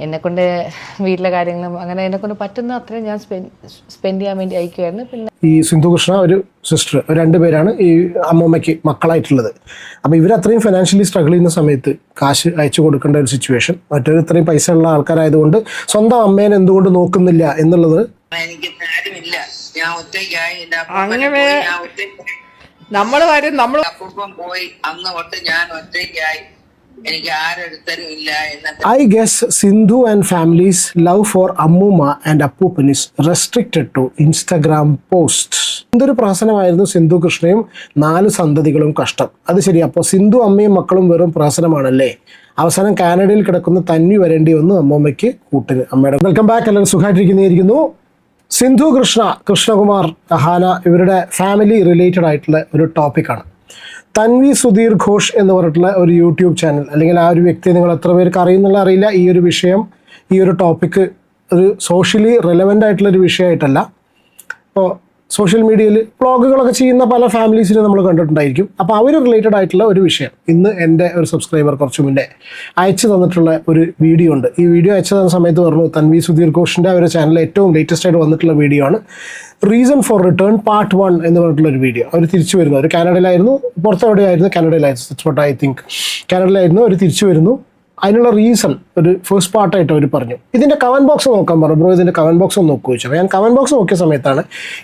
എന്നെക്കൊണ്ട് വീട്ടിലെ കാര്യങ്ങളും അങ്ങനെ എന്നെക്കൊണ്ട് പറ്റുന്ന അത്രയും ഞാൻ സ്പെൻഡ് ചെയ്യാൻ വേണ്ടി അയക്കുമായിരുന്നു. പിന്നെ ഈ സിന്ധു കൃഷ്ണ ഒരു സിസ്റ്റർ, രണ്ടുപേരാണ് ഈ അമ്മൂമ്മയ്ക്ക് മക്കളായിട്ടുള്ളത്. അപ്പോൾ ഇവർ അത്രയും ഫിനാൻഷ്യലി സ്ട്രഗിൾ ചെയ്യുന്ന സമയത്ത് കാശ് അയച്ചു കൊടുക്കേണ്ട ഒരു സിറ്റുവേഷൻ, മറ്റൊരു ഇത്രയും പൈസ ഉള്ള ആൾക്കാരായതുകൊണ്ട് സ്വന്തം അമ്മേനെ എന്തുകൊണ്ട് നോക്കുന്നില്ല എന്നുള്ളത്. അങ്ങനെ നമ്മുടെ കാര്യം നമ്മൾ പോയി അന്ന് തൊട്ട് ഞാൻ ഒറ്റയ്ക്കായി, എനിക്ക് ആരെടുത്തരും ഇല്ല. I guess Sindhu and family's love for Ammuma and Appupan is restricted to Instagram posts. എന്തൊരു പ്രഹസനമായിരുന്നു സിന്ധു കൃഷ്ണയും 4 സന്തതികളും കഷ്ടം. അത് ശരി, അപ്പോൾ സിന്ധു അമ്മയും മക്കളും വെറും പ്രഹസനമാണല്ലേ? അവസാനം കാനഡയിൽ കിടക്കുന്ന തന്വി വരേണ്ടി വന്നു അമ്മൂമ്മയ്ക്ക് കൂട്ടിന്. അമ്മയുടെ വെൽക്കം ബാക്ക്, എല്ലാവരും സുഖമായിട്ടിരിക്കുന്നതായിരിക്കുന്നു. സിന്ധു കൃഷ്ണ, കൃഷ്ണകുമാർ, അഹാന ഇവരുടെ ഫാമിലി റിലേറ്റഡ് ആയിട്ടുള്ള ഒരു ടോപ്പിക്കാണ്. തൻവി സുധീർ ഘോഷ് എന്ന് പറഞ്ഞിട്ടുള്ള ഒരു യൂട്യൂബ് ചാനൽ, അല്ലെങ്കിൽ ആ ഒരു വ്യക്തിയെ നിങ്ങൾ എത്ര പേർക്ക് അറിയുന്നുള്ള അറിയില്ല. ഈ ഒരു വിഷയം, ഈ ഒരു ടോപ്പിക്ക് ഒരു സോഷ്യലി റെലവൻ്റ് ആയിട്ടുള്ളൊരു വിഷയമായിട്ടല്ല. ഇപ്പോൾ സോഷ്യൽ മീഡിയയിൽ വ്ളോഗുകളൊക്കെ ചെയ്യുന്ന പല ഫാമിലീസിനെ നമ്മൾ കണ്ടിട്ടുണ്ടായിരിക്കും. അപ്പോൾ അവർ റിലേറ്റഡ് ആയിട്ടുള്ള ഒരു വിഷയം ഇന്ന് എൻ്റെ ഒരു സബ്സ്ക്രൈബർ കുറച്ച് മുന്നേ അയച്ചു തന്നിട്ടുള്ള ഒരു വീഡിയോ ഉണ്ട്. ഈ വീഡിയോ അയച്ചു തന്ന സമയത്ത് പറഞ്ഞു, തൻവി സുധീർ ഘോഷിൻ്റെ അവരുടെ ചാനലിൽ ഏറ്റവും ലേറ്റസ്റ്റ് ആയിട്ട് വന്നിട്ടുള്ള വീഡിയോ ആണ് റീസൺ ഫോർ റിട്ടേൺ പാർട്ട് 1 എന്ന് പറഞ്ഞിട്ടുള്ളൊരു വീഡിയോ. അവർ തിരിച്ചു വരുന്നു, അവർ കാനഡയിലായിരുന്നു, പുറത്തെവിടെയായിരുന്നു, കാനഡയിലായിരുന്നു, ഐ തിങ്ക് കാനഡയിലായിരുന്നു. അവർ തിരിച്ചു വരുന്നു, അതിനുള്ള റീസൺ ഒരു ഫസ്റ്റ് പാർട്ടായിട്ട് അവർ പറഞ്ഞു. ഇതിൻ്റെ കമൻറ്റ് ബോക്സ് നോക്കാൻ പറഞ്ഞു. ബ്രോ ഇതിൻ്റെ കമൻറ്റ് ബോക്സ് ഒന്ന് നോക്കുക ചോദിച്ചു. അപ്പോൾ ഞാൻ കമൻറ്റ് ബോക്സ് നോക്കിയ സമയത്താണ്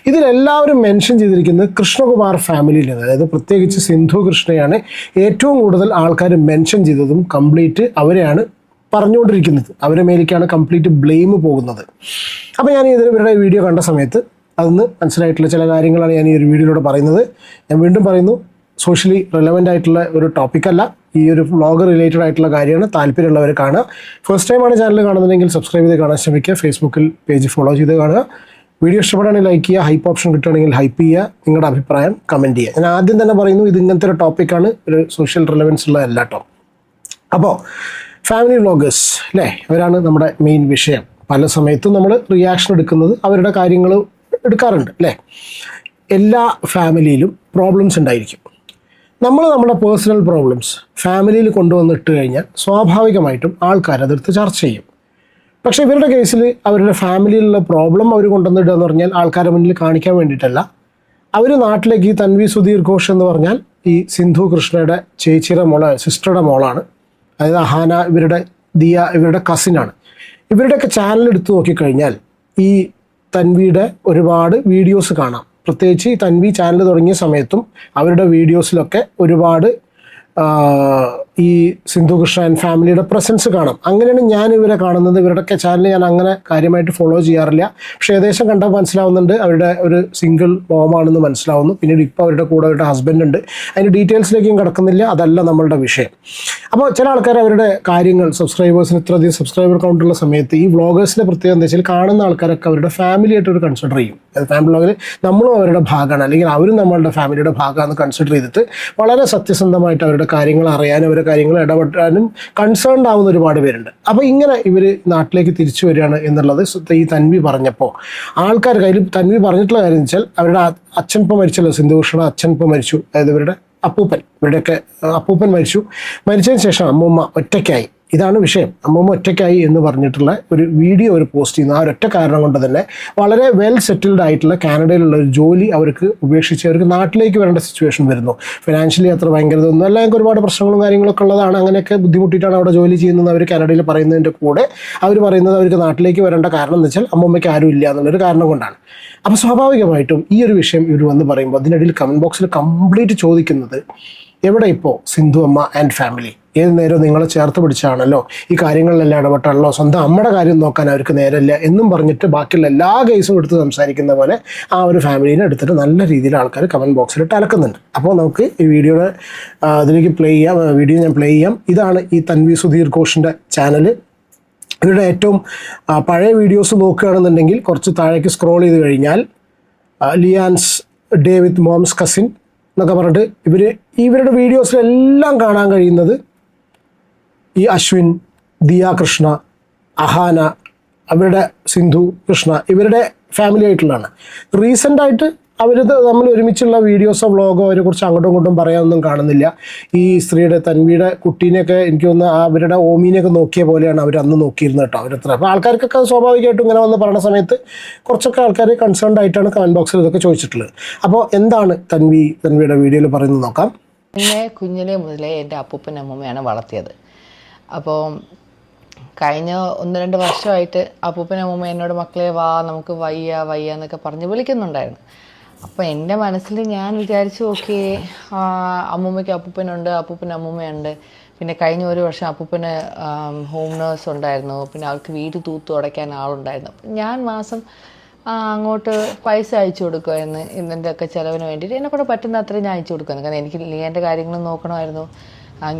ഇതിലെല്ലാവരും മെൻഷൻ ചെയ്തിരിക്കുന്നത് കൃഷ്ണകുമാർ ഫാമിലിയിൽ നിന്ന്, അതായത് പ്രത്യേകിച്ച് സിന്ധു കൃഷ്ണയാണ് ഏറ്റവും കൂടുതൽ ആൾക്കാർ മെൻഷൻ ചെയ്തതും കംപ്ലീറ്റ് അവരെയാണ് പറഞ്ഞുകൊണ്ടിരിക്കുന്നത്. അവരുടെ മേലേക്കാണ് കംപ്ലീറ്റ് ബ്ലെയിം പോകുന്നത്. അപ്പോൾ ഞാൻ ഇവരുടെ വീഡിയോ കണ്ട സമയത്ത് അതൊന്ന് മനസ്സിലായിട്ടുള്ള ചില കാര്യങ്ങളാണ് ഞാൻ ഈ ഒരു വീഡിയോയിലൂടെ പറയുന്നത്. ഞാൻ വീണ്ടും പറയുന്നു, സോഷ്യലി റെലവൻ്റ് ആയിട്ടുള്ള ഒരു ടോപ്പിക്കല്ല, ഈ ഒരു വ്ളോഗ് റിലേറ്റഡ് ആയിട്ടുള്ള കാര്യമാണ്. താല്പര്യമുള്ളവർ കാണുക. ഫസ്റ്റ് ടൈമാണ് ചാനൽ കാണുന്നതെങ്കിൽ സബ്സ്ക്രൈബ് ചെയ്ത് കാണാൻ ശ്രമിക്കുക. ഫേസ്ബുക്കിൽ പേജ് ഫോളോ ചെയ്ത് കാണുക. വീഡിയോ ഇഷ്ടപ്പെടുകയാണെങ്കിൽ ലൈക്ക് ചെയ്യുക, ഹൈപ്പ് ഓപ്ഷൻ കിട്ടുകയാണെങ്കിൽ ഹൈപ്പ് ചെയ്യുക, നിങ്ങളുടെ അഭിപ്രായം കമൻറ്റ് ചെയ്യുക. ഞാൻ ആദ്യം തന്നെ പറയുന്നു, ഇത് ഇങ്ങനത്തെ ഒരു ടോപ്പിക്കാണ്, ഒരു സോഷ്യൽ റിലവൻസ് ഉള്ള എല്ലാ ടോപ്പ്. അപ്പോൾ ഫാമിലി വ്ളോഗേഴ്സ് അല്ലേ, അവരാണ് നമ്മുടെ മെയിൻ വിഷയം. പല സമയത്തും നമ്മൾ റിയാക്ഷൻ എടുക്കുന്നത് അവരുടെ കാര്യങ്ങൾ എടുക്കാറുണ്ട് അല്ലേ. എല്ലാ ഫാമിലിയിലും പ്രോബ്ലംസ് ഉണ്ടായിരിക്കും. നമ്മൾ നമ്മുടെ പേഴ്സണൽ പ്രോബ്ലംസ് ഫാമിലിയിൽ കൊണ്ടുവന്നിട്ട് കഴിഞ്ഞാൽ സ്വാഭാവികമായിട്ടും ആൾക്കാർ അതെടുത്ത് ചർച്ച ചെയ്യും. പക്ഷേ ഇവരുടെ കേസിൽ അവരുടെ ഫാമിലിയിലുള്ള പ്രോബ്ലം അവർ കൊണ്ടുവന്നിടുക എന്ന് പറഞ്ഞാൽ ആൾക്കാരുടെ മുന്നിൽ കാണിക്കാൻ വേണ്ടിയിട്ടല്ല. അവർ നാട്ടിലേക്ക്, ഈ തൻവി സുധീർ ഘോഷ് എന്ന് പറഞ്ഞാൽ ഈ സിന്ധു കൃഷ്ണയുടെ ചേച്ചിയുടെ സിസ്റ്ററുടെ മോളാണ്. അതായത് അഹാന ഇവരുടെ ദിയ ഇവരുടെ കസിനാണ്. ഇവരുടെയൊക്കെ ചാനൽ എടുത്ത് നോക്കിക്കഴിഞ്ഞാൽ ഈ തൻവിയുടെ ഒരുപാട് വീഡിയോസ് കാണാം. പ്രത്യേകിച്ച് ഈ തൻവി ചാനൽ തുടങ്ങിയ സമയത്തും അവരുടെ വീഡിയോസിലൊക്കെ ഒരുപാട് ഈ സിന്ധു കൃഷ്ണ ആൻഡ് ഫാമിലിയുടെ പ്രസൻസ് കാണാം. അങ്ങനെയാണ് ഞാൻ ഇവരെ കാണുന്നത്. ഇവരുടെയൊക്കെ ചാനൽ ഞാൻ അങ്ങനെ കാര്യമായിട്ട് ഫോളോ ചെയ്യാറില്ല. പക്ഷേ ഏകദേശം കണ്ടാൽ മനസ്സിലാവുന്നുണ്ട് അവരുടെ ഒരു സിംഗിൾ മോമാണെന്ന് മനസ്സിലാവുന്നു. പിന്നീട് ഇപ്പോൾ അവരുടെ കൂടെ അവരുടെ ഹസ്ബൻഡ് ഉണ്ട്. അതിൻ്റെ ഡീറ്റെയിൽസിലേക്കും കിടക്കുന്നില്ല, അതല്ല നമ്മളുടെ വിഷയം. അപ്പോൾ ചില ആൾക്കാർ അവരുടെ കാര്യങ്ങൾ, സബ്സ്ക്രൈബേഴ്സിന് ഇത്രയധികം സബ്സ്ക്രൈബർ കൗണ്ടുള്ള സമയത്ത് ഈ വ്ളോഗേഴ്സിൻ്റെ പ്രത്യേകത എന്താ വെച്ചാൽ, കാണുന്ന ആൾക്കാരൊക്കെ അവരുടെ ഫാമിലിയായിട്ട് ഒരു കൺസിഡർ ചെയ്യും. ഫാമിലി വ്ളോഗിൽ നമ്മളും അവരുടെ ഭാഗമാണ്, അല്ലെങ്കിൽ അവരും നമ്മളുടെ ഫാമിലിയുടെ ഭാഗമാണെന്ന് കൺസിഡർ ചെയ്തിട്ട് വളരെ സത്യസന്ധമായിട്ട് അവരുടെ കാര്യങ്ങൾ അറിയാനും അവരുടെ കാര്യങ്ങൾ ഇടപെടാനും കൺസേൺഡ് ആവുന്ന ഒരുപാട് പേരുണ്ട്. അപ്പോൾ ഇങ്ങനെ ഇവർ നാട്ടിലേക്ക് തിരിച്ചു വരികയാണ് എന്നുള്ളത് ഈ തൻവി പറഞ്ഞപ്പോൾ ആൾക്കാർ കയ്യിൽ തൻവി പറഞ്ഞിട്ടുള്ള കാര്യം എന്ന് വെച്ചാൽ, അവരുടെ അച്ഛൻ ഇപ്പോൾ മരിച്ചല്ലോ, സിന്ധു കൃഷ്ണ അച്ഛൻ ഇപ്പോൾ മരിച്ചു. അതായത് ഇവരുടെ അപ്പൂപ്പൻ, ഇവരുടെയൊക്കെ അപ്പൂപ്പൻ മരിച്ചതിന് ശേഷം അമ്മൂമ്മ ഒറ്റയ്ക്കായി. ഇതാണ് വിഷയം. അമ്മൂമ്മ ഒറ്റയ്ക്കായി എന്ന് പറഞ്ഞിട്ടുള്ള ഒരു വീഡിയോ അവർ പോസ്റ്റ് ചെയ്യുന്നു. ആ ഒരൊറ്റ കാരണം കൊണ്ട് തന്നെ വളരെ വെൽ സെറ്റിൽഡ് ആയിട്ടുള്ള കാനഡയിലുള്ള ഒരു ജോലി അവർക്ക് ഉപേക്ഷിച്ച് അവർക്ക് നാട്ടിലേക്ക് വരേണ്ട സിറ്റുവേഷൻ വരുന്നു. ഫിനാൻഷ്യലി അത്ര ഭയങ്കരതൊന്നും അല്ല, ഞങ്ങൾക്ക് ഒരുപാട് പ്രശ്നങ്ങളും കാര്യങ്ങളൊക്കെ ഉള്ളതാണ്. അങ്ങനെയൊക്കെ ബുദ്ധിമുട്ടിയിട്ടാണ് അവിടെ ജോലി ചെയ്യുന്നത് അവർ കാനഡയിൽ പറയുന്നതിൻ്റെ കൂടെ അവർ പറയുന്നത് അവർക്ക് നാട്ടിലേക്ക് വരേണ്ട കാരണം എന്ന് വെച്ചാൽ അമ്മൂമ്മയ്ക്ക് ആരും ഇല്ല എന്നുള്ളൊരു കാരണം കൊണ്ടാണ്. അപ്പോൾ സ്വാഭാവികമായിട്ടും ഈ ഒരു വിഷയം ഇവർ വന്ന് പറയുമ്പോൾ അതിനിടയിൽ കമൻറ്റ് ബോക്സിൽ കംപ്ലീറ്റ് ചോദിക്കുന്നത്, എവിടെ ഇപ്പോൾ സിന്ധു അമ്മ ആൻഡ് ഫാമിലി? ഏത് നേരവും നിങ്ങളെ ചേർത്ത് പിടിച്ചാണല്ലോ, ഈ കാര്യങ്ങളിലെല്ലാം ഇടപെട്ടാണല്ലോ, സ്വന്തം അമ്മയുടെ കാര്യം നോക്കാൻ അവർക്ക് നേരമില്ല എന്നും പറഞ്ഞിട്ട് ബാക്കിയുള്ള എല്ലാ കേസും എടുത്ത് സംസാരിക്കുന്ന പോലെ ആ ഒരു ഫാമിലീനെ എടുത്തിട്ട് നല്ല രീതിയിൽ ആൾക്കാർ കമൻറ്റ് ബോക്സിലിട്ട് അലക്കുന്നുണ്ട്. അപ്പോൾ നമുക്ക് ഈ വീഡിയോയുടെ അതിലേക്ക് വീഡിയോ ഞാൻ പ്ലേ ചെയ്യാം. ഇതാണ് ഈ തൻവി സുധീർ ഘോഷിൻ്റെ ചാനൽ. ഇവരുടെ ഏറ്റവും പഴയ വീഡിയോസ് നോക്കുകയാണെന്നുണ്ടെങ്കിൽ കുറച്ച് താഴേക്ക് സ്ക്രോൾ ചെയ്ത് കഴിഞ്ഞാൽ ലിയാൻസ് ഡേ വിത്ത് മോംസ് കസിൻ എന്നൊക്കെ പറഞ്ഞിട്ട് ഇവരുടെ വീഡിയോസിലെല്ലാം കാണാൻ കഴിയുന്നത് ഈ അശ്വിൻ, ദിയ കൃഷ്ണ, അഹാന, അവരുടെ സിന്ധു കൃഷ്ണ ഇവരുടെ ഫാമിലി ആയിട്ടുള്ളതാണ്. റീസെൻ്റായിട്ട് അവർ നമ്മൾ ഒരുമിച്ചുള്ള വീഡിയോസോ വ്ളോഗോ അവരെ കുറിച്ച് അങ്ങോട്ടും ഇങ്ങോട്ടും പറയാനൊന്നും കാണുന്നില്ല. ഈ സ്ത്രീയുടെ തൻവിയുടെ കുട്ടീനെയൊക്കെ എനിക്ക് തോന്നുന്നു അവരുടെ ഓമീനെയൊക്കെ നോക്കിയ പോലെയാണ് അവർ അന്ന് നോക്കിയിരുന്നത് കേട്ടോ. അവരത്ര അപ്പോൾ ആൾക്കാർക്കൊക്കെ സ്വാഭാവികമായിട്ടും ഇങ്ങനെ വന്ന് പറയുന്ന സമയത്ത് കുറച്ചൊക്കെ ആൾക്കാർ കൺസേൺഡ് ആയിട്ടാണ് കമൻറ്റ് ബോക്സിൽ ഇതൊക്കെ ചോദിച്ചിട്ടുള്ളത്. അപ്പോൾ എന്താണ് തൻവിയുടെ വീഡിയോയിൽ പറയുന്നത് നോക്കാം. എന്നെ കുഞ്ഞിലെ മുതലേ എൻ്റെ അപ്പൂപ്പൻ അമ്മൂമ്മയാണ് വളർത്തിയത്. അപ്പോൾ കഴിഞ്ഞ 1-2 വർഷമായിട്ട് അപ്പൂപ്പൻ അമ്മൂമ്മ എന്നോട് മക്കളെ വാ നമുക്ക് വയ്യ എന്നൊക്കെ പറഞ്ഞ് വിളിക്കുന്നുണ്ടായിരുന്നു. അപ്പോൾ എൻ്റെ മനസ്സിൽ ഞാൻ വിചാരിച്ചു ഓക്കെ അമ്മൂമ്മയ്ക്ക് അപ്പൂപ്പനുണ്ട്, അപ്പൂപ്പൻ അമ്മൂമ്മയുണ്ട്. പിന്നെ കഴിഞ്ഞ 1 വർഷം അപ്പൂപ്പന് ഹോം നേഴ്സ് ഉണ്ടായിരുന്നു. പിന്നെ അവർക്ക് വീട് തൂത്ത് ഉടയ്ക്കാൻ ആളുണ്ടായിരുന്നു. അപ്പം ഞാൻ മാസം അങ്ങോട്ട് പൈസ അയച്ചു കൊടുക്കുമായിരുന്നു. ഇതിൻ്റെയൊക്കെ ചിലവിന് വേണ്ടിയിട്ട് എന്നെക്കൂടെ പറ്റുന്ന അത്രയും ഞാൻ അയച്ചു കൊടുക്കുമായിരുന്നു. കാരണം എനിക്ക് ലിയൻ്റെ കാര്യങ്ങളും നോക്കണമായിരുന്നു.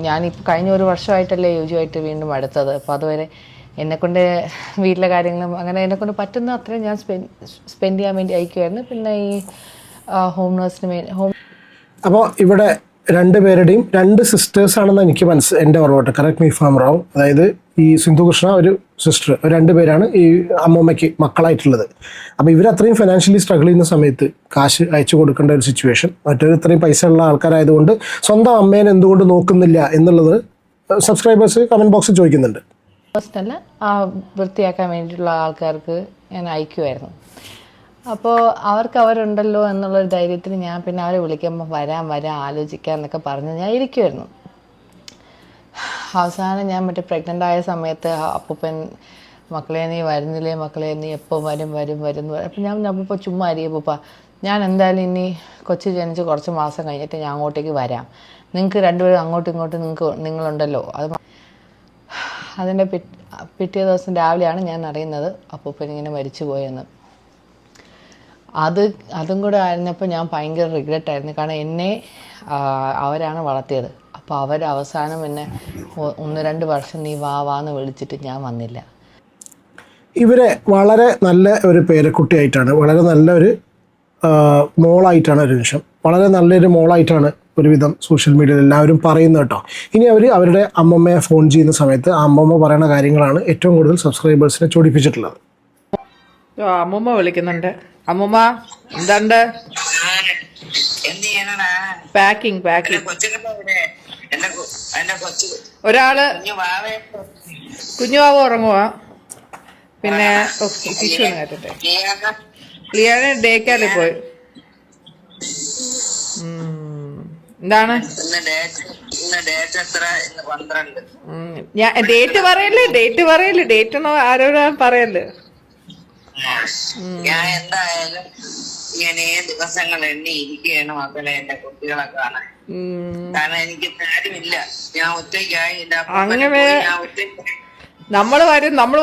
ഞാനിപ്പോൾ കഴിഞ്ഞ 1 വർഷമായിട്ടല്ലേ യുജുവായിട്ട് വീണ്ടും അടുത്തത്. അപ്പോൾ അതുവരെ എന്നെക്കൊണ്ട് വീട്ടിലെ കാര്യങ്ങളും അങ്ങനെ എന്നെക്കൊണ്ട് പറ്റുന്ന അത്രയും ഞാൻ സ്പെൻഡ് ചെയ്യാൻ വേണ്ടി അയക്കുമായിരുന്നു. പിന്നെ ഈ ഹോം നേഴ്സിന് അപ്പോൾ ഇവിടെ 2 പേരുടെയും 2 സിസ്റ്റേഴ്സാണെന്ന് എനിക്ക് എൻ്റെ ഓർമ്മ. Correct me if I am wrong. അതായത് ഈ സിന്ധു കൃഷ്ണ ഒരു സിസ്റ്റർ, 2 പേരാണ് ഈ അമ്മൂമ്മയ്ക്ക് മക്കളായിട്ടുള്ളത്. അപ്പോൾ ഇവരത്രയും ഫിനാൻഷ്യലി സ്ട്രഗിൾ ചെയ്യുന്ന സമയത്ത് കാശ് അയച്ചു കൊടുക്കേണ്ട ഒരു സിറ്റുവേഷൻ, മറ്റൊരു ഇത്രയും പൈസ ഉള്ള ആൾക്കാരായതുകൊണ്ട് സ്വന്തം അമ്മേനെ എന്തുകൊണ്ട് നോക്കുന്നില്ല എന്നുള്ളത് സബ്സ്ക്രൈബേഴ്സ് കമൻറ്റ് ബോക്സിൽ ചോദിക്കുന്നുണ്ട്. ഫസ്റ്റല്ല വൃത്തിയാക്കാൻ വേണ്ടിയിട്ടുള്ള ആൾക്കാർക്ക് ഞാൻ അയക്കുമായിരുന്നു. അപ്പോൾ അവരുണ്ടല്ലോ എന്നുള്ളൊരു ധൈര്യത്തിന് ഞാൻ പിന്നെ അവരെ വിളിക്കുമ്പോൾ വരാം ആലോചിക്കാം എന്നൊക്കെ പറഞ്ഞ് ഞാൻ ഇരിക്കുമായിരുന്നു. അവസാനം ഞാൻ മറ്റേ പ്രഗ്നൻ്റ് ആയ സമയത്ത് അപ്പൂപ്പൻ മക്കളെ നീ വരുന്നില്ലേ, മക്കളെ നീ എപ്പോൾ വരും എന്ന് പറയും. അപ്പം ഞാൻ അപ്പൂപ്പ ചുമ്മാ അപ്പൂപ്പ ഞാൻ എന്തായാലും ഇനി കൊച്ചു ജനിച്ച് കുറച്ച് മാസം കഴിഞ്ഞിട്ട് ഞാൻ അങ്ങോട്ടേക്ക് വരാം, നിങ്ങൾക്ക് 2 പേരും അങ്ങോട്ടും ഇങ്ങോട്ടും നിങ്ങളുണ്ടല്ലോ. അതിൻ്റെ പിറ്റേ ദിവസം രാവിലെയാണ് ഞാൻ അറിയുന്നത് അപ്പൂപ്പൻ ഇങ്ങനെ മരിച്ചു പോയെന്ന്. അതും കൂടെ ആയിരുന്നപ്പോൾ ഞാൻ ഭയങ്കര റിഗ്രറ്റ് ആയിരുന്നു. കാരണം എന്നെ അവരാണ് വളർത്തിയത്. അപ്പോൾ അവസാനം എന്നെ 1-2 വർഷം നീ വാന്ന് വിളിച്ചിട്ട് ഞാൻ വന്നില്ല. ഇവരെ വളരെ നല്ല ഒരു പേരക്കുട്ടിയായിട്ടാണ്, വളരെ നല്ലൊരു മോളായിട്ടാണ് ഒരു നിമിഷം, വളരെ നല്ലൊരു മോളായിട്ടാണ് ഒരുവിധം സോഷ്യൽ മീഡിയയിൽ എല്ലാവരും പറയുന്നത് കേട്ടോ. ഇനി അവരുടെ അമ്മമ്മയെ ഫോൺ ചെയ്യുന്ന സമയത്ത് ആ അമ്മമ്മ പറയുന്ന കാര്യങ്ങളാണ് ഏറ്റവും കൂടുതൽ സബ്സ്ക്രൈബേഴ്സിനെ ചൊടിപ്പിച്ചിട്ടുള്ളത്. അമ്മൂമ്മ വിളിക്കുന്നുണ്ട്. അമ്മൂമ്മ എന്താണ്ട് പാക്കിംഗ് ഒരാള് കുഞ്ഞുവാവ് ഉറങ്ങുവാ. പിന്നെ ടിഷ്യൂ ഒന്ന് കേട്ടെ. ലിയാന് ഡേ കെയറിൽ പോയി. എന്താണ് ഞാൻ ഡേറ്റ് പറയല്ലേ, ഡേറ്റ് ഒന്നും ആരോടാ പറയല്ലേ. ഞാൻ എന്തായാലും ഇങ്ങനെ ദിവസങ്ങൾ എണ്ണി ഇരിക്കുകയാണ് മക്കളെ എന്റെ കുട്ടികളെ കാണാൻ. കാരണം എനിക്ക് ആരുമില്ല, ഞാൻ ഒറ്റയ്ക്കായി. അങ്ങനെ നമ്മള്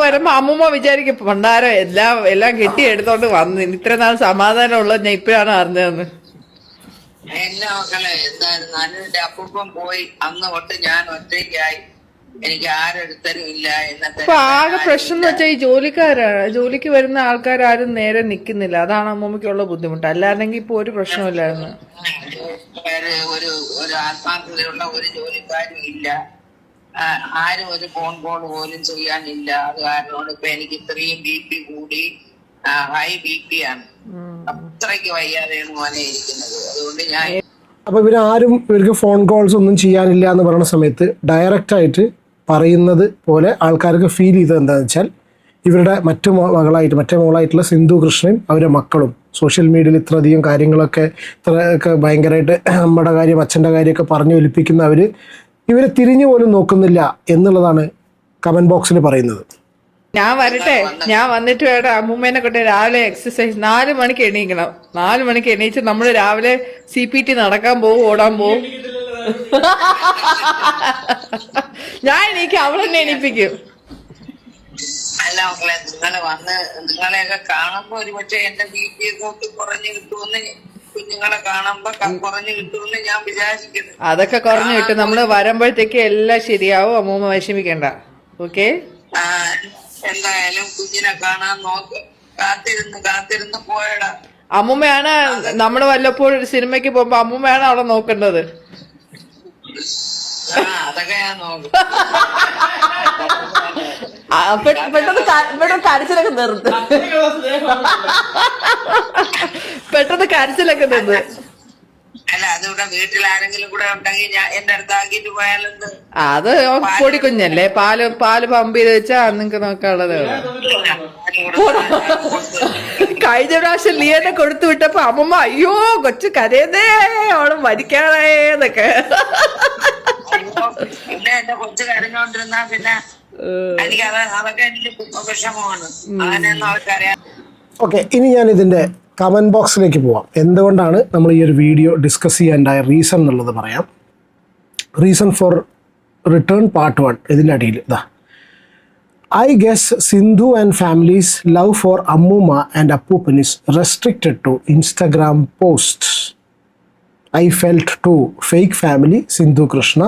വരുമ്പോ അമ്മൂമ്മ വിചാരിക്കും പണ്ടാരം എല്ലാം കെട്ടിയെടുത്തോണ്ട് വന്ന് ഇത്ര നാൾ സമാധാനം ഉള്ളത് ഞാൻ ഇപ്പഴാണ് അറിഞ്ഞതെന്ന്. എല്ലാ മക്കളെ എന്തായാലും എന്റെ അപ്പൂപ്പൻ പോയി അന്ന് തൊട്ട് ഞാൻ ഒറ്റയ്ക്കായി. എനിക്ക് ആരെടുത്തരും ഇല്ല. ഇപ്പൊ ആകെ പ്രശ്നം എന്ന് വെച്ചാൽ ഈ ജോലിക്ക് വരുന്ന ആൾക്കാരും നേരെ നിക്കുന്നില്ല. അതാണ് അമ്മൂമ്മയ്ക്കുള്ള ബുദ്ധിമുട്ട്. അല്ലായിരുന്നെങ്കിൽ ഇപ്പൊ ഒരു പ്രശ്നമില്ലായിരുന്നു. ഒരു ആത്മാർത്ഥതയുള്ള ഒരു ജോലിക്കാരും ഇല്ല. ആരും ഒരു ഫോൺ കോൾ പോലും ചെയ്യാനില്ല. അത് കാരണം ഇപ്പൊ എനിക്ക് ഇത്രയും BP കൂടി, ഹൈ BP ആണ്. അത്രയ്ക്ക് വയ്യാതെയാണ് മോനെ ഇരിക്കുന്നത്. അതുകൊണ്ട് ഞാൻ അപ്പോൾ ഇവർക്ക് ഫോൺ കോൾസ് ഒന്നും ചെയ്യാനില്ല എന്ന് പറയുന്ന സമയത്ത് ഡയറക്റ്റായിട്ട് പറയുന്നത് പോലെ ആൾക്കാർക്ക് ഫീൽ ചെയ്തത് എന്താണെന്ന് വെച്ചാൽ ഇവരുടെ മറ്റേ മോളായിട്ടുള്ള സിന്ധു കൃഷ്ണയും അവരുടെ മക്കളും സോഷ്യൽ മീഡിയയിൽ ഇത്രയധികം കാര്യങ്ങളൊക്കെ ഭയങ്കരമായിട്ട് നമ്മുടെ കാര്യം അച്ഛൻ്റെ കാര്യമൊക്കെ പറഞ്ഞു ഒലിപ്പിക്കുന്ന ഇവരെ തിരിഞ്ഞു പോലും നോക്കുന്നില്ല എന്നുള്ളതാണ് കമൻറ്റ് ബോക്സിൽ പറയുന്നത്. ഞാൻ വരട്ടെ, ഞാൻ വന്നിട്ട് വേണം അമ്മൂമ്മേനെ കൊണ്ട് രാവിലെ എക്സസൈസ് 4 മണിക്ക് എണീക്കണം. 4 മണിക്ക് എണീച്ച് നമ്മള് രാവിലെ CPT നടക്കാൻ പോവും, ഓടാൻ പോവും. ഞാൻ എണീക്കും, അവളെന്നെ എണീപ്പിക്കും. അല്ല മക്കളെ, നിങ്ങളെയൊക്കെ കാണുമ്പോ ഒരു പക്ഷേ എന്റെ BP ഒക്കെ കുറഞ്ഞു കിട്ടുമെന്ന്, കുഞ്ഞുങ്ങളെ കാണുമ്പോ കുറഞ്ഞു കിട്ടുമെന്ന് ഞാൻ വിചാരിക്കുന്നു. അതൊക്കെ കുറഞ്ഞു കിട്ടും. നമ്മള് വരുമ്പോഴത്തേക്ക് എല്ലാം ശരിയാവും. അമ്മൂമ്മ വിഷമിക്കണ്ട. ഓക്കെ, എന്തായാലും കുഞ്ഞിനെ കാണാൻ കാത്തിരുന്ന് പോയടാ. അമ്മൂമ്മയാണ് നമ്മള് വല്ലപ്പോഴും ഒരു സിനിമയ്ക്ക് പോകുമ്പോ അമ്മൂമ്മയാണ് അവിടെ നോക്കേണ്ടത്. അതൊക്കെ ഞാൻ നോക്കും. പെട്ടെന്ന് കരച്ചിലൊക്കെ നിർത്ത്. പെട്ടെന്ന് കരച്ചിലൊക്കെ നിർത്ത്. അല്ല അതിവിടെ വീട്ടിൽ ആരെങ്കിലും കൂടെ ഉണ്ടെങ്കിൽ ഞാൻ എന്റെ അടുത്ത് ആക്കിയിട്ട് പോയാലെന്ത്? അത് പൊടിക്കുഞ്ഞല്ലേ, പാല് പമ്പ് ചെയ്ത് വെച്ചാ നിങ്ങക്ക് നോക്കാനുള്ളത്. കഴിഞ്ഞ പ്രാവശ്യം ലിയനെ കൊടുത്തു വിട്ടപ്പോ അമ്മമ്മ അയ്യോ കൊച്ചു കരയുന്നേ അവള് മരിക്കാതെ എന്നൊക്കെ. പിന്നെ എന്റെ കൊച്ചു കരഞ്ഞോണ്ടിരുന്നാ പിന്നെ എനിക്ക് അതൊക്കെ എനിക്ക് വിഷമമാണ്. അങ്ങനെയൊന്നും അവർക്കറിയാം. ഓക്കെ, ഇനി ഞാൻ ഇതിൻ്റെ കമൻറ്റ് ബോക്സിലേക്ക് പോവാം. എന്തുകൊണ്ടാണ് നമ്മൾ ഈ ഒരു വീഡിയോ ഡിസ്കസ് ചെയ്യാനുണ്ടായ റീസൺ എന്നുള്ളത് പറയാം. റീസൺ ഫോർ റിട്ടേൺ പാർട്ട് 1 ഇതിൻ്റെ അടിയിൽ ഇതാ. I guess Sindhu and family's love for Ammuma and Appupan is restricted to Instagram posts. I felt too. Fake family, Sindhu Krishna.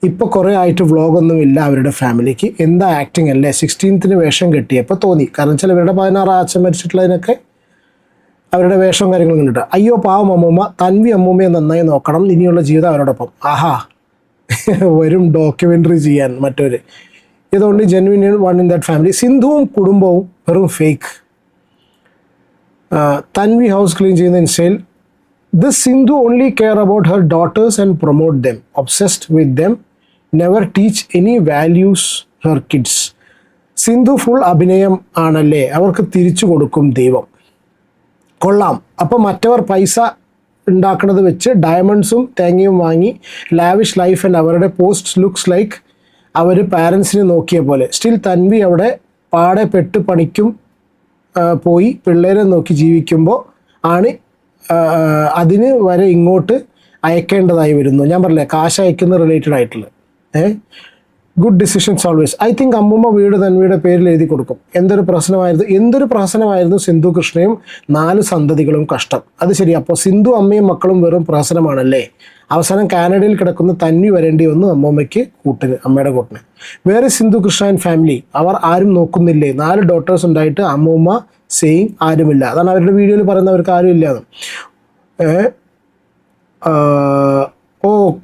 ഇപ്പോൾ കുറേ ആയിട്ട് വ്ളോഗൊന്നും ഇല്ല അവരുടെ ഫാമിലിക്ക്. എന്താ ആക്ടിങ് അല്ലേ, 16th വേഷം കെട്ടിയപ്പോൾ തോന്നി. കാരണം ചിലവരുടെ 16 അച്ഛൻ മരിച്ചിട്ടുള്ളതിനൊക്കെ അവരുടെ വേഷവും കാര്യങ്ങളും കണ്ടിട്ട് അയ്യോ പാവം അമ്മൂമ്മ, തൻവി അമ്മൂമ്മയെ നന്നായി നോക്കണം, ഇനിയുള്ള ജീവിതം അവരോടൊപ്പം. ആഹാ, വരും ഡോക്യുമെൻ്ററി ചെയ്യാൻ മറ്റൊരു. ഇതുകൊണ്ട് genuine one in that family. സിന്ധുവും കുടുംബവും വെറും ഫേക്ക്. തൻവി ഹൗസ് ക്ലീൻ ചെയ്യുന്ന ഇൻസ്റ്റയിൽ this Sindhu only care about her daughters and promote them, obsessed with them, never teach any values her kids. Sindhu full അഭിനയം ആണല്ലേ, അവർക്ക് തിരിച്ചു കൊടുക്കും ദൈവം. കൊള്ളാം. അപ്പോൾ മറ്റവർ പൈസ ഉണ്ടാക്കുന്നത് വെച്ച് ഡയമണ്ട്സും തേങ്ങയും വാങ്ങി ലാവിഷ് ലൈഫ് ആൻഡ് അവരുടെ പോസ്റ്റ് ലുക്സ് ലൈക്ക് അവർ പാരൻസിനെ നോക്കിയ പോലെ. സ്റ്റിൽ തൻവി അവിടെ പാടെ പെട്ട് പണിക്കും പോയി പിള്ളേരെ നോക്കി ജീവിക്കുമ്പോൾ ആണ് അതിന് വരെ ഇങ്ങോട്ട് അയക്കേണ്ടതായി വരുന്നു. ഞാൻ പറഞ്ഞില്ലേ, കാശ് അയക്കുന്ന റിലേറ്റഡ് ആയിട്ടുള്ള good decisions always. I think അമ്മൂമ്മ വീട് തൻവിയുടെ പേരിൽ എഴുതി കൊടുക്കും. എന്തൊരു പ്രശ്നമായിരുന്നു സിന്ധു കൃഷ്ണയും 4 സന്തതികളും കഷ്ടം. അത് ശരി. അപ്പോൾ സിന്ധു അമ്മയും മക്കളും വെറും പ്രശ്നമാണല്ലേ. അവസാനം കാനഡയിൽ കിടക്കുന്ന തന്വി വരേണ്ടി വന്നു അമ്മൂമ്മയ്ക്ക് കൂട്ടിന്, അമ്മയുടെ കൂട്ടിന്. വേറെ സിന്ധു കൃഷ്ണ ആൻഡ് ഫാമിലി, അവർ ആരും നോക്കുന്നില്ലേ. 4 ഡോട്ടേഴ്സ് ഉണ്ടായിട്ട് അമ്മൂമ്മ സെയിങ് ആരുമില്ല. അതാണ് അവരുടെ വീഡിയോയിൽ പറയുന്നവർക്ക് ആരും ഇല്ലാന്ന്.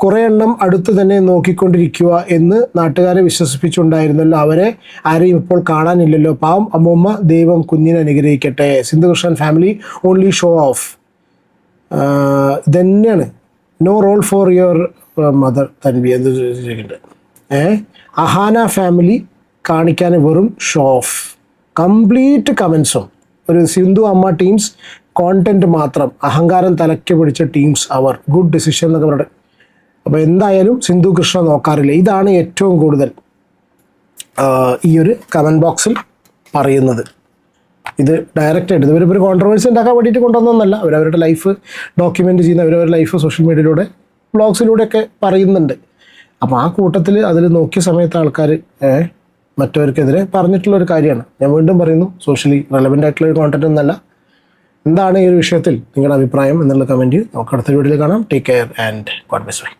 കുറേ എണ്ണം അടുത്ത് തന്നെ നോക്കിക്കൊണ്ടിരിക്കുക എന്ന് നാട്ടുകാരെ വിശ്വസിപ്പിച്ചുണ്ടായിരുന്നല്ലോ, അവരെ ആരെയും ഇപ്പോൾ കാണാനില്ലല്ലോ. പാവം അമ്മൂമ്മ, ദൈവം കുഞ്ഞിനെ അനുഗ്രഹിക്കട്ടെ. Sindhu Krishnan family only show off. ഇതന്നെയാണ് no role for your mother Tanvi എന്ന് ചോദിച്ചിട്ടുണ്ട്. അഹാന ഫാമിലി കാണിക്കാൻ വെറും ഷോ ഓഫ്. കംപ്ലീറ്റ് കമൻസും ഒരു സിന്ധു അമ്മ ടീംസ് കോണ്ടന്റ് മാത്രം, അഹങ്കാരം തലയ്ക്ക് പിടിച്ച ടീംസ് അവർ. ഗുഡ് ഡിസിഷൻ എന്നൊക്കെ പറയട്ടെ. അപ്പോൾ എന്തായാലും സിന്ധു കൃഷ്ണ നോക്കാറില്ല. ഇതാണ് ഏറ്റവും കൂടുതൽ ഈ ഒരു കമൻറ്റ് ബോക്സിൽ പറയുന്നത്. ഇത് ഡയറക്റ്റായിട്ട് ഇവരൊരു കോൺട്രവേഴ്സി ഉണ്ടാക്കാൻ വേണ്ടിയിട്ട് കൊണ്ടുവന്നൊന്നല്ല. അവരവരുടെ ലൈഫ് ഡോക്യുമെൻ്റ് ചെയ്യുന്ന അവരവരുടെ ലൈഫ് സോഷ്യൽ മീഡിയയിലൂടെ വ്ളോഗ്സിലൂടെയൊക്കെ പറയുന്നുണ്ട്. അപ്പോൾ ആ കൂട്ടത്തിൽ അതിൽ നോക്കിയ സമയത്ത് ആൾക്കാർ മറ്റവർക്കെതിരെ പറഞ്ഞിട്ടുള്ളൊരു കാര്യമാണ്. ഞാൻ വീണ്ടും പറയുന്നു, സോഷ്യലി റെലവൻ്റ് ആയിട്ടുള്ള ഒരു കോണ്ടന്റ് ഒന്നല്ല. എന്താണ് ഈ ഒരു വിഷയത്തിൽ നിങ്ങളുടെ അഭിപ്രായം എന്നുള്ള കമൻറ്റ് നമുക്ക് അടുത്ത വീഡിയോയിൽ കാണാം. Take care and God bless. By.